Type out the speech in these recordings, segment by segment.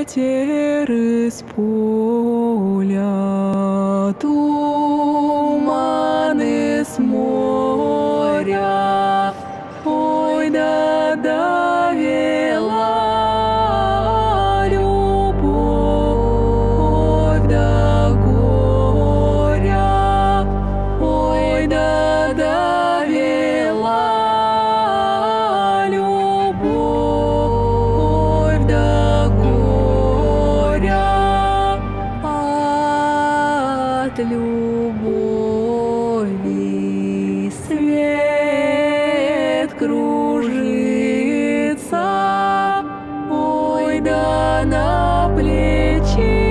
ветер из поля, туман из моря. Ой, да довела любовь до горя. Ой, да довела любовь до горя. От любови свет кружится. Ой, да на плечи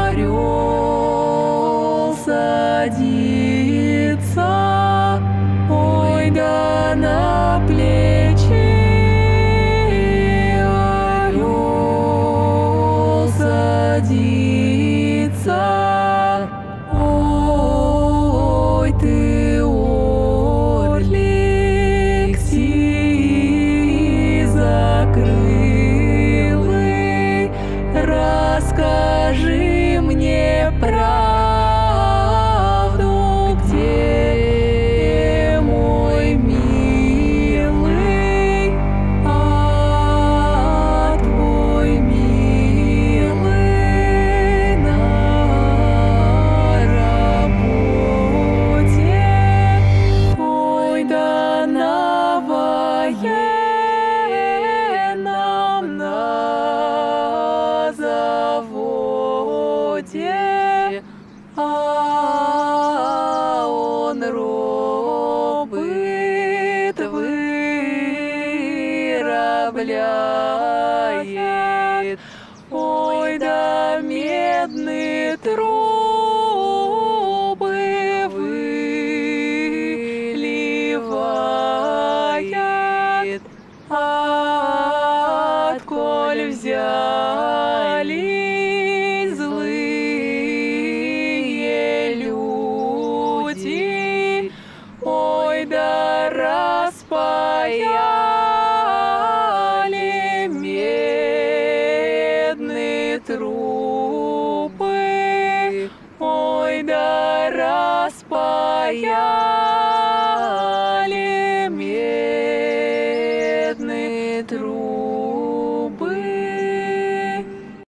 орел садится. Ой, да на плечи орел садится. Ой, ты орлик сизокрылый, расскажи мне правду, где мой милый, а твой милый на работе. Ой, да на военном, на заводе, а он робыт вырабляет. Ой, да медные трубы выливает. Отколь взялись злые люди, ой, да распаяли медные трубы, ой, да распаяли